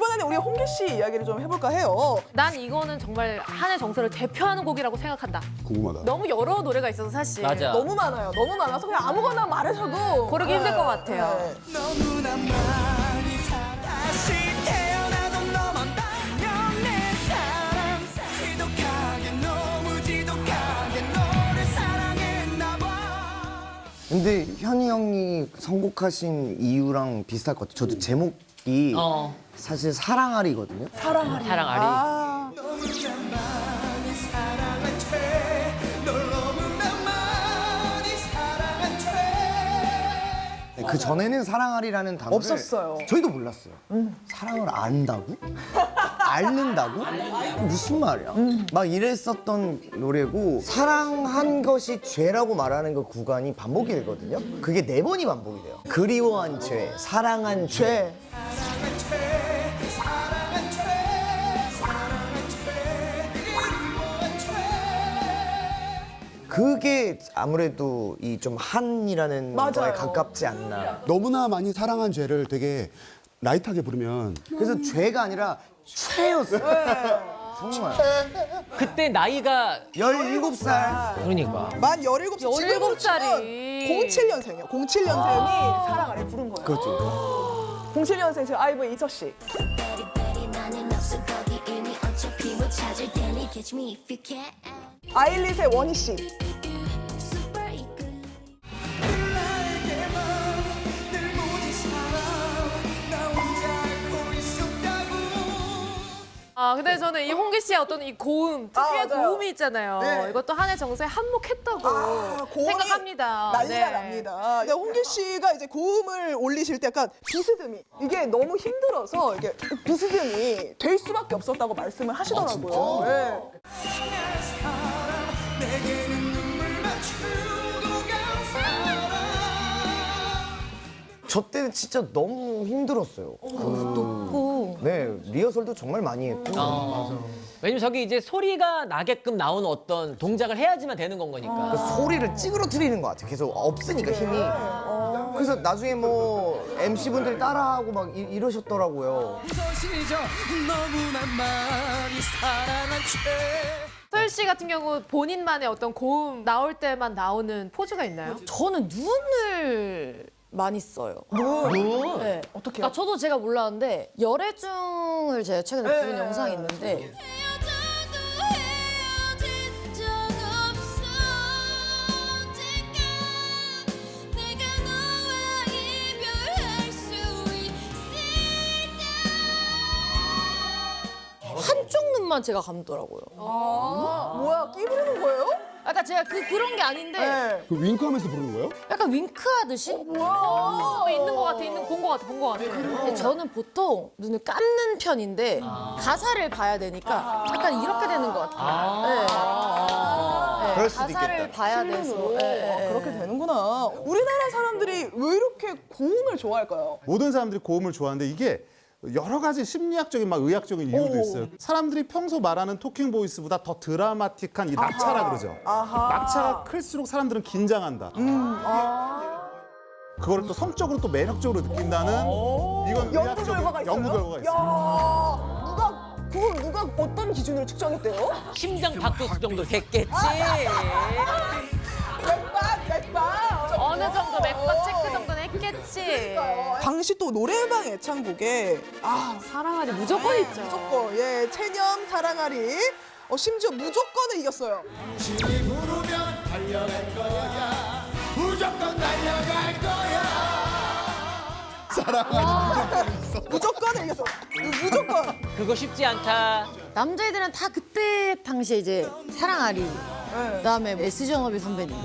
이번에는 우리 홍기 씨 이야기를 좀 해볼까 해요. 난 이거는 정말 한의 정서를 대표하는 곡이라고 생각한다. 궁금하다. 너무 여러 노래가 있어서 사실 맞아. 너무 많아요. 너무 많아서 그냥 아무거나 말해줘도 고르기 힘들 것 같아요. 네. 너무나 많이 다시 태어나도 너만 반면 내 사랑 지독하게 너무 지독하게 너를 사랑했나 봐. 근데 현이 형이 선곡하신 이유랑 비슷할 것 같아요. 저도 제목이 사실 사랑아리거든요. 사랑아리. 아, 너무나 많이 사랑한 죄널 너무나 많이 사랑한 죄. 그 전에는 사랑아리라는 단어를 없었어요. 저희도 몰랐어요. 사랑을 안다고? 앓는다고? 무슨 말이야? 막 이랬었던 노래고 사랑한 것이 죄라고 말하는 그 구간이 반복이 되거든요. 그게 4번이 반복이 돼요. 그리워한 죄, 사랑한 죄. 사랑한 죄 사랑한 죄 사랑한 죄 그리워한 죄. 그게 아무래도 이 좀 한이라는 맞아요. 거에 가깝지 않나. 너무나 많이 사랑한 죄를 되게 라이트하게 부르면 그래서 죄가 아니라 죄였어요. 정말. 그때 나이가 17살. 그러니까. 만 17살. 17살이. 07년생이에요. 07년생이 사랑아리 부른 거예요. 그렇죠. 07년생 제 아이브의 이서 씨. 베리베리 나는 없어 거기 이미 어차피 못 찾을 테니 catch me if you can. 아일릿의 원희 씨. Super equal. 나에게만 늘 모든 사랑 나 혼자 앓고 있었다고. 아 근데 저는 이 홍기 씨의 어떤 이 고음, 특유의 맞아요. 고음이 있잖아요. 네. 이것도 한의 정서에 한몫했다고 고음이 생각합니다. 난리가 네. 납니다. 근데 홍기 씨가 이제 고음을 올리실 때 약간 비스듬히 이게 너무 힘들어서 이게 비스듬히 될 수밖에 없었다고 말씀을 하시더라고요. 네. 내게는 눈물만 주고 간 사랑. 저 때는 진짜 너무 힘들었어요. 높고. 네, 리허설도 정말 많이 했고. 왜냐면 저기 이제 소리가 나게끔 나오는 어떤 동작을 해야지만 되는 건 거니까. 그 소리를 찌그러뜨리는 것 같아요. 계속 없으니까 힘이. 그래서 나중에 뭐 MC분들 따라하고 막 이러셨더라고요. 소시죠 너무나 많이 사랑한 죄. 서율 씨 같은 경우 본인만의 어떤 고음 나올 때만 나오는 포즈가 있나요? 저는 눈을 많이 써요. 눈. 네. 어떻게? 아, 저도 제가 몰랐는데 열애중을 제가 최근에 부른 영상이 있는데 헤어져도 헤어진 적 없어 언젠가 내가 너와 이별할 수 있을까. 한쪽 눈만 제가 감더라고요. 뭐야 끼 부리는 거예요? 약간 제가 그런 게 아닌데 네. 그 윙크하면서 부르는 거예요? 약간 윙크하듯이? 있는 것 같아, 본 것 같아, 본 것 같아. 근데 저는 보통 눈을 감는 편인데 가사를 봐야 되니까 약간 이렇게 되는 것 같아요. 네. 그럴 수도 가사를 있겠다. 봐야 돼서. 네. 그렇게 되는구나. 우리나라 사람들이 왜 이렇게 고음을 좋아할까요? 모든 사람들이 고음을 좋아하는데 이게 여러 가지 심리학적인 막 의학적인 이유도 있어요. 사람들이 평소 말하는 토킹 보이스보다 더 드라마틱한 이 낙차라 그러죠. 낙차가 클수록 사람들은 긴장한다. 그거를 또 성적으로 또 매력적으로 느낀다는 이건 연구 의학적인 결과가 있어요? 연구 결과가 있어요. 야, 누가 어떤 기준으로 측정했대요? 심장 박도수 정도 됐겠지. 맥박. 어느 정도 맥박 체크 정도는 했겠지. 당시 또 노래방 애창곡에 사랑하리 무조건 있죠. 무조건 체념 사랑하리 심지어 무조건을 이겼어요. 당신이 부르면 달려갈 거야 무조건 달려갈 거야. 무조건을 이겼어. 무조건. 그거 쉽지 않다. 남자애들은 다 그때 당시에 이제 사랑아리, 그다음에 SG연합의 선배님,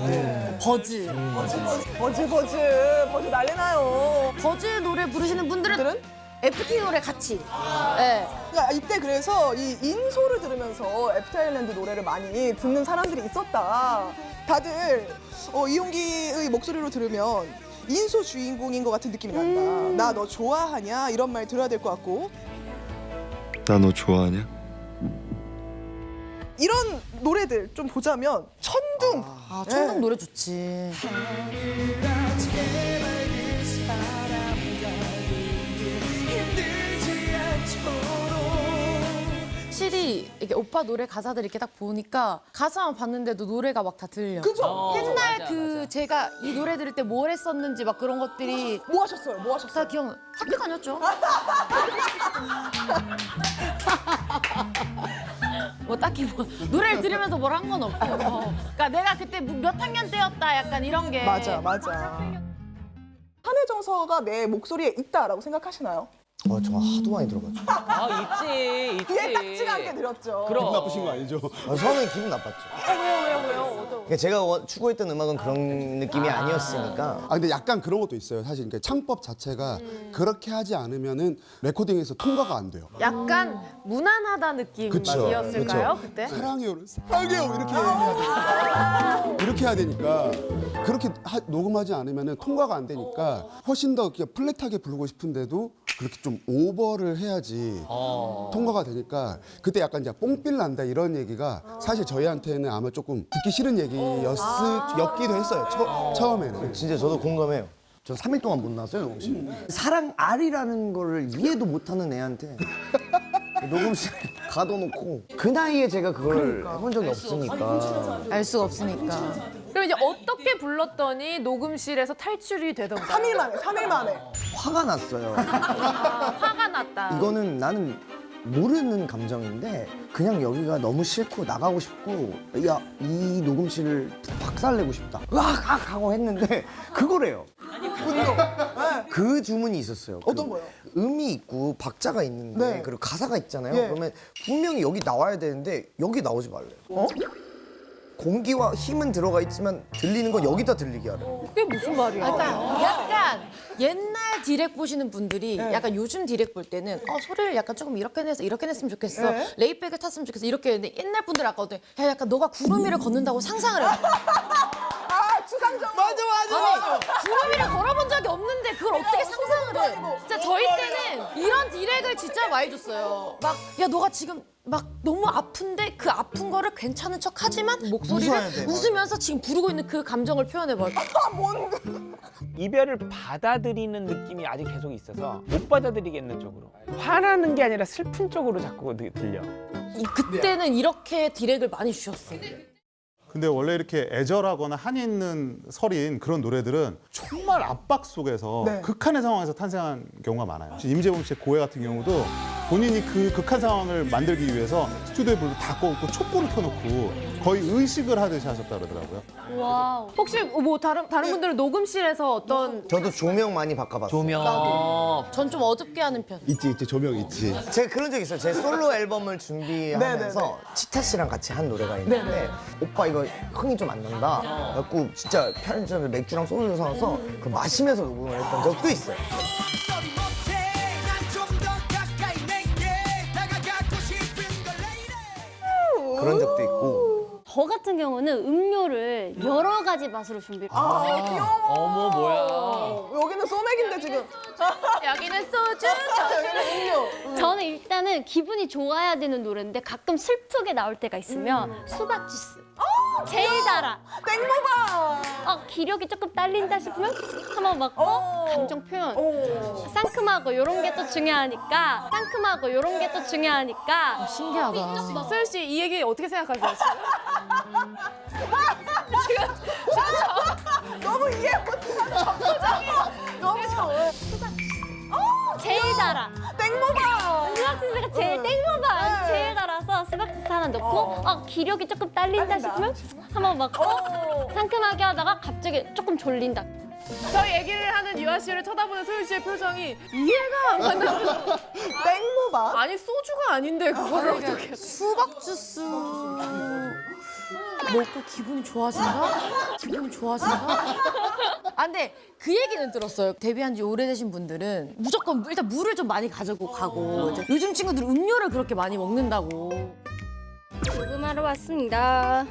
버즈. 버즈 난리나요. 버즈 노래 부르시는 분들은 FT 노래 같이. 네. 그러니까 이때 그래서 이 인소를 들으면서 애프터 아일랜드 노래를 많이 듣는 사람들이 있었다. 다들 이용기의 목소리로 들으면 인소 주인공인 것 같은 느낌이 난다. 나 너 좋아하냐 이런 말 들어야 될 것 같고. 나 너 좋아하냐? 이런 노래들 좀 보자면 천둥. 아, 천둥 노래 좋지. 제발 그 사람 가기 힘들지 않죠. 확실히 이게 오빠 노래 가사들 이렇게 딱 보니까 가사만 봤는데도 노래가 막 다 들려. 그죠? 옛날 맞아, 그 맞아. 제가 이 노래 들을 때 뭘 했었는지 막 그런 것들이 뭐 하셨어요? 뭐 하셨어요? 다 기억. 학교 다녔죠. 뭐 딱히 뭐 노래를 들으면서 뭘 한 건 없고. 그러니까 내가 그때 몇 학년 때였다 약간 이런 게. 맞아. 한혜정서가 내 목소리에 있다라고 생각하시나요? 저 하도 많이 들어가지고. 아, 있지. 귀에 딱지가 않게 들었죠. 그럼. 나쁘신 거 아니죠? 처음엔 기분 나빴죠. 왜요? 그러니까 제가 추구했던 음악은 그런 느낌이 아니었으니까. 아 근데 약간 그런 것도 있어요. 사실 그러니까 창법 자체가 그렇게 하지 않으면은 레코딩에서 통과가 안 돼요. 약간 무난하다 느낌이었을까요 그때? 사랑해요 이렇게 해야 되니까 이렇게 해야 되니까 그렇게 녹음하지 않으면은 통과가 안 되니까 훨씬 더 그냥 플랫하게 부르고 싶은데도 그렇게 좀 오버를 해야지 통과가 되니까 그때 약간 이제 뽕필 난다 이런 얘기가 사실 저희한테는 아마 조금 듣기 싫은 얘기였기도 했어요. 처음에는. 진짜 저도 공감해요. 저 3일 동안 못 나왔어요, 녹음실. 사랑 알이라는 거를 이해도 못하는 애한테 녹음실 가둬놓고 그 나이에 제가 그걸 해본 적이 없으니까. 알 수가 없으니까. 그럼 이제 어떻게 불렀더니 녹음실에서 탈출이 되던가? 3일 만에. 화가 났어요. 화가 났다. 이거는 나는 모르는 감정인데 그냥 여기가 너무 싫고 나가고 싶고 야 이 녹음실을 박살내고 싶다 으악 하고 했는데 그거래요. 그 주문이 있었어요. 어떤 거요? 음이 있고 박자가 있는데 네. 그리고 가사가 있잖아요. 예. 그러면 분명히 여기 나와야 되는데 여기 나오지 말래요. 공기와 힘은 들어가 있지만 들리는 건 여기다 들리게 하래요. 그게 무슨 말이야? 그러니까 약간 옛날 디렉 보시는 분들이 네. 약간 요즘 디렉 볼 때는 소리를 약간 조금 이렇게 냈으면 좋겠어. 네. 레이백을 탔으면 좋겠어. 이렇게 했는데 옛날 분들 아까 어떤 야 약간 너가 구름 위를 걷는다고 상상을 해. 추상적. 맞아. 아니 구름 위를 걸어본 적이 없는데 그걸 어떻게 상상을 해. 진짜 저희 때는 이런 디렉을 진짜 많이 줬어요. 막 야 너가 지금 막 너무 아픈데 그 아픈 거를 괜찮은 척 하지만 웃어야 목소리를 돼, 웃으면서 지금 부르고 있는 그 감정을 표현해봐. 이별을 받아들이는 느낌이 아직 계속 있어서 못 받아들이겠는 쪽으로 화나는 게 아니라 슬픈 쪽으로 자꾸 들려. 그때는 이렇게 디렉을 많이 주셨어요. 근데 원래 이렇게 애절하거나 한이 있는 설인 그런 노래들은 정말 압박 속에서 네. 극한의 상황에서 탄생한 경우가 많아요. 임재범 씨의 고해 같은 경우도 본인이 그 극한 상황을 만들기 위해서 스튜디오에 불도 다 꺼놓고 촛불을 켜놓고 거의 의식을 하듯이 하셨다 그러더라고요. 와우. 혹시 뭐 다른 분들은 녹음실에서 어떤 저도 조명 많이 바꿔봤어요. 조명. 전 좀 어둡게 하는 편. 있지 조명 있지. 제가 그런 적 있어요. 제 솔로 앨범을 준비하면서 치타 씨랑 같이 한 노래가 있는데 오빠 이거 흥이 좀 안 난다. 그래갖고 진짜 편의점에 맥주랑 소주 사와서 그 마시면서 녹음을 했던 적도 있어요. 소리 못해 난 좀 더 가까이 내게 다가가고 싶은 걸 lady. 그런 적도 있고. 저 같은 경우는 음료를 여러 가지 맛으로 준비를 해요. 귀여워. 어머, 뭐야. 여기는 소맥인데 지금. 여기는 소주, 여기는 음료. 저는 일단은 기분이 좋아야 되는 노래인데 가끔 슬프게 나올 때가 있으면 수박 주스. 제일 달아. 땡모바. 기력이 조금 딸린다 싶으면 한번 먹고 감정 표현. 상큼하고 이런 게 또 중요하니까. 신기하다. 소연 씨 이 얘기 어떻게 생각하세요? 너무 이해 못해. 표정이 너무 좋아. 제일 달아. 땡모바. 수박 주스가 제일 땡모바. 제일 달아서 수박 주스 하나 넣고 기력이 조금 딸린다 싶으면 한번 먹고 상큼하게 하다가 갑자기 조금 졸린다. 저 얘기를 하는 유아 씨를 쳐다보는 소연 씨의 표정이 이해가 안 간다. 땡모바. 아니 소주가 아닌데 그거를 어떻게? 수박 주스 먹고 기분이 좋아진다? 근데 그 얘기는 들었어요. 데뷔한 지 오래되신 분들은 무조건 일단 물을 좀 많이 가지고 가고 이제 요즘 친구들은 음료를 그렇게 많이 먹는다고. 녹음하러 왔습니다.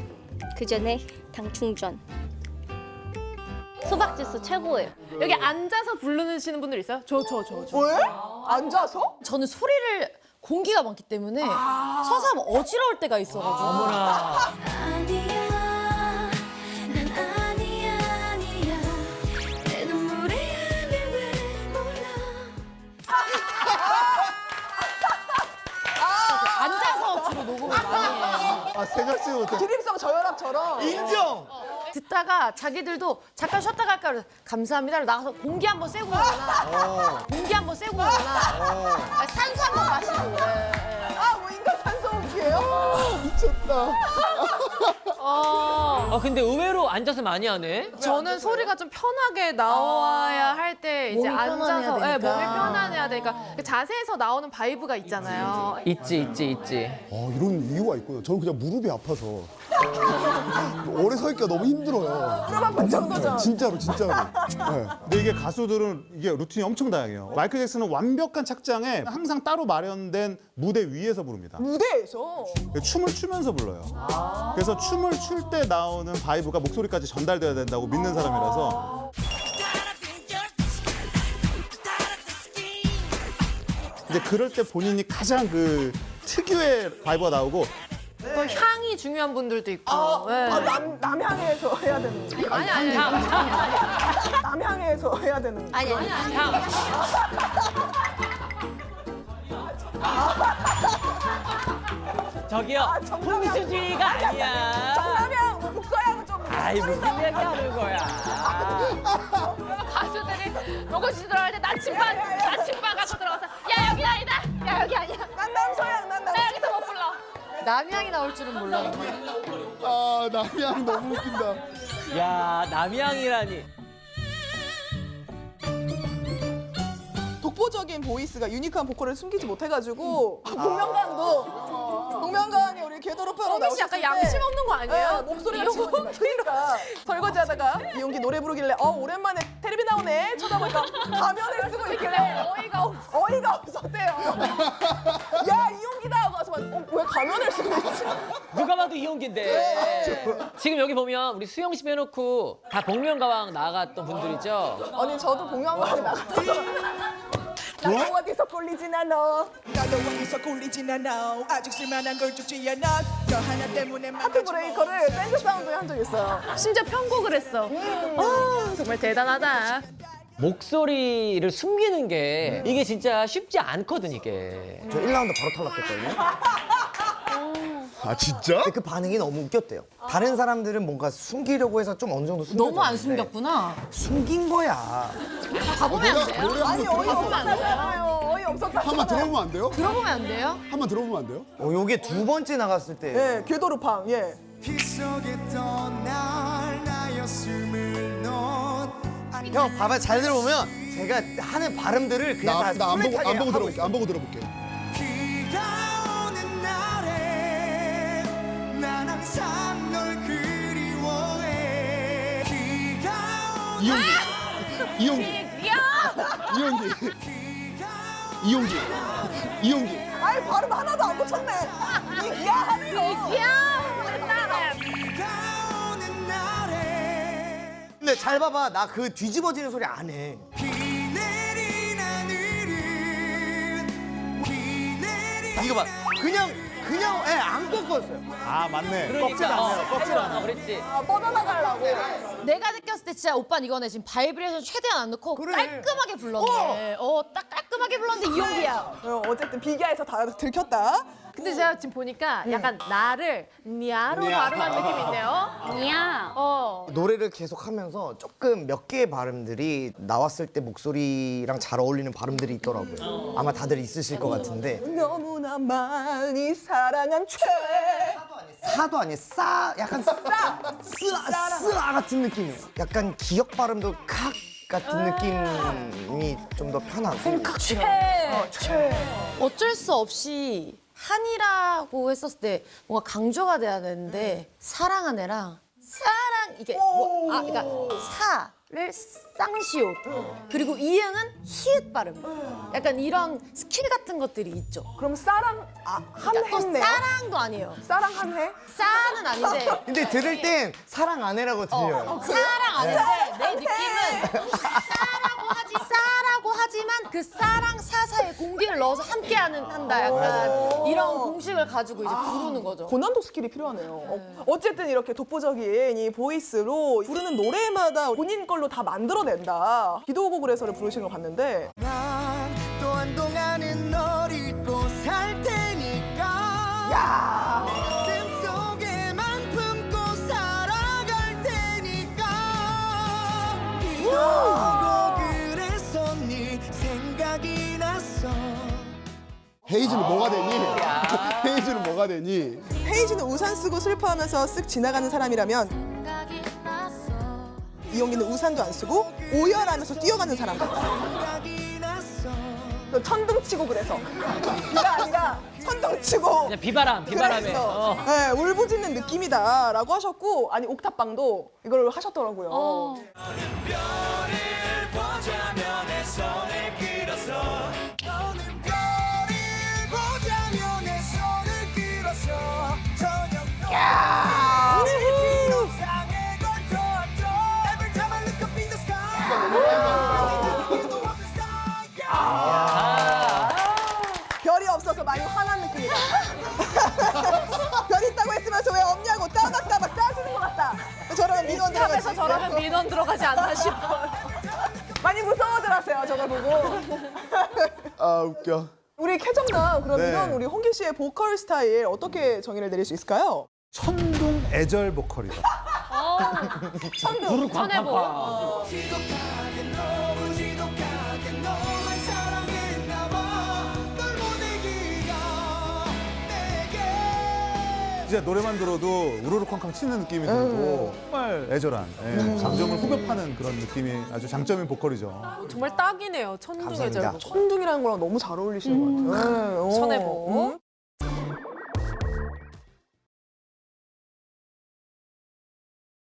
그 전에 당 충전. 수박 주스 최고예요. 여기 앉아서 부르시는 분들 있어요? 저. 왜? 앉아서? 저는 소리를 공기가 많기 때문에 서서 하면 어지러울 때가 있어가지고. 어머나. 아니야 난 아니야 내 눈물이 아니 왜 몰라 앉아서 주로 녹음을 많이 해요. 아 생각지도 기립성 저혈압처럼. 인정. 듣다가 자기들도 잠깐 쉬었다 갈까 그래서 감사합니다를 나가서 공기 한번 쐬고 오거나 공기 한번 쐬고 오거나 산소 한번 마시고 그래. 아, 뭐 인간 산소호흡기예요? 미쳤다. 근데 의외로 앉아서 많이 하네. 저는 소리가 좀 편하게 나와야 할 때 이제 몸이 편안해야 앉아서 되니까. 몸이 편안해야 되니까 그 자세에서 나오는 바이브가 있잖아요. 있지. 이런 이유가 있고요. 저는 그냥 무릎이 아파서 오래 서 있기가 너무 힘들어요. 무릎 아픈 정도죠. 진짜로. 네. 근데 이게 가수들은 이게 루틴이 엄청 다양해요. 마이클 잭슨은 완벽한 착장에 항상 따로 마련된 무대 위에서 부릅니다. 무대에서. 춤을 추면서 불러요. 그래서 춤을 출 때 나오는 바이브가 목소리까지 전달돼야 된다고 믿는 사람이라서 이제 그럴 때 본인이 가장 그 특유의 바이브가 나오고 또 향이 중요한 분들도 있고. 네. 남향에서 해야 되는 거. 아니. 남향에서 해야 되는 거. 아니. 저기요. 풍수주의가 아니야. 정남향, 뭐 북서향은 좀. 아이 무슨 얘기 하는 거야. 가수들이 로고시 들어갈 때 나침반 갖고 들어가서 야 여기 아니다. 야 여기 아니야. 난 남서향, 난 나 남서향. 여기서 못 불러. 남향이 나올 줄은 몰랐네. 아, 남양 너무 웃긴다. 야 남양이라니. 독보적인 보이스가 유니크한 보컬을 숨기지 못해가지고 복면가왕이 우리 궤도로파로 성민 씨 나오셨을 약간 때 양심 없는 거 아니에요? 목소리가 지금 그러니까 설거지하다가 이용기 노래 부르길래 오랜만에 텔레비 나오네 쳐다보니까 가면을 쓰고 있길래 어이가 없었대요. 야 이용기다 하고 와서 왜 가면을 쓰고 있지? 누가 봐도 이용기인데. 지금 여기 보면 우리 수영 씨 빼놓고 다 복면가왕 나갔던 분들이죠. 아니 저도 복면가왕 나갔어요. 나도 어디서 꼴리진 않아. 나도 어디서 꿀리진 않아. 아직 쓸만한 걸 죽지 않아. 저 하나 때문에 하트 브레이커를 밴드 사운드에 한 적이 있어요. 심지어 편곡을 했어. 정말 대단하다. 목소리를 숨기는 게 이게 진짜 쉽지 않거든 이게. 저 1라운드 바로 탈락했거든요. 아, 진짜? 근데 그 반응이 너무 웃겼대요. 다른 사람들은 뭔가 숨기려고 해서 좀 어느 정도 숨겨. 너무 안 숨겼구나. 숨긴 거야. 가보면 안 돼요? 아니 어이없었잖아요. 어이없었다잖아요. 한번 들어보면 안 돼요? 들어보면 안 돼요? 한번 들어보면 안 돼요? 요게 두 번째 나갔을 때. 예, 궤도루팡. 예. 희석했던 날 나였음을 넌 형 봐봐 잘 들어보면 제가 하는 발음들을 그냥 다 나 안 보고 플랫하게 하고 들어볼게. 있어요. 안 보고 들어볼게. 비가 오는 날에 난 항상 널 그리워해 비가 오는 이용기. 아이 발음 하나도 안 고쳤네. 이야 하네요. 비가 오는 날에 근데 잘 봐봐 나 그 뒤집어지는 소리 안 해. 비 내린 하늘은 비 내린 이거 봐 그냥 안 꺾었어요. 아 맞네. 그러니까 꺾질 않아. 그랬지. 뻗어나가려고. 내가 느꼈을 때 진짜 오빠 이거네 지금 바이브레이션 최대한 안 넣고 깔끔하게 불렀네. 딱 깔끔하게 불렀는데 이용기야. 어쨌든 비기야에서 다 들켰다. 근데 제가 지금 보니까 약간 나를 니아로 발음한 느낌인데요. 야. 노래를 계속하면서 조금 몇 개의 발음들이 나왔을 때 목소리랑 잘 어울리는 발음들이 있더라고요. 아마 다들 있으실 것 같은데 너무나 많이 사랑한 죄. 사도 아니에요. 약간 쓰아 같은 느낌이에요. 약간 기역 발음도 칵 같은 느낌이 좀 더 편하고. 어쩔 수 없이 한이라고 했었을 때 뭔가 강조가 돼야 되는데 사랑한 애랑 사랑 이게 그러니까 사를 쌍시옷 그리고 이응은 히읗 발음 약간 이런 스킬 같은 것들이 있죠. 그럼 싸랑 한 또 해네요. 사랑도 아니에요. 싸랑 한 해? 싸는 아닌데 근데 들을 땐 사랑 안 해라고 들려요. 사랑 아닌데 내 느낌은 싸라고 하지만 그 싸랑 사사에 공기를 넣어서 한다 약간 이런 공식을 가지고 이제 부르는 거죠. 고난도 스킬이 필요하네요. 어쨌든 이렇게 독보적인 이 보이스로 부르는 노래마다 본인 걸로 다 만들어낸다. 기도곡을 해서를 부르신 걸 봤는데 난 또 한동안은 널 잊고 살 테니까 헤이즈는 뭐가 되니? 헤이즈는 뭐가 되니? 헤이즈는 우산 쓰고 슬퍼하면서 쓱 지나가는 사람이라면 이용기는 우산도 안 쓰고 오열하면서 뛰어가는 사람 같다. 너 천둥치고 그래서 그가 아니라 천둥치고 그냥 비바람에. 그래서 네, 울부짖는 느낌이다라고 하셨고 아니 옥탑방도 이걸 하셨더라고요. 별이 없어서 많이 화난 느낌이다. 별 있다고 했으면서 왜 없냐고 따박따박 따지는 것 같다. 저러면 민원 들어가지. 탑에서 저러면 민원 들어가지 않나 싶어요. 많이 무서워들었어요 저걸 보고. 아 웃겨. 우리 캐정남 그러면 네. 우리 홍기 씨의 보컬 스타일 어떻게 정의를 내릴 수 있을까요? 천둥 애절 보컬이다. 천둥. 천해보. 지독하게 너무 지독하게 너만 사랑했나 봐널 보내기가 내게 진짜 노래만 들어도 우르르 쾅쾅 치는 느낌이 들고 정말 애절한 감정을 후벼 파는 그런 느낌이 아주 장점인 보컬이죠. 정말 딱이네요. 천둥의 감사합니다. 절보. 천둥이라는 거랑 너무 잘 어울리시는 것 같아요. 네, 천해보.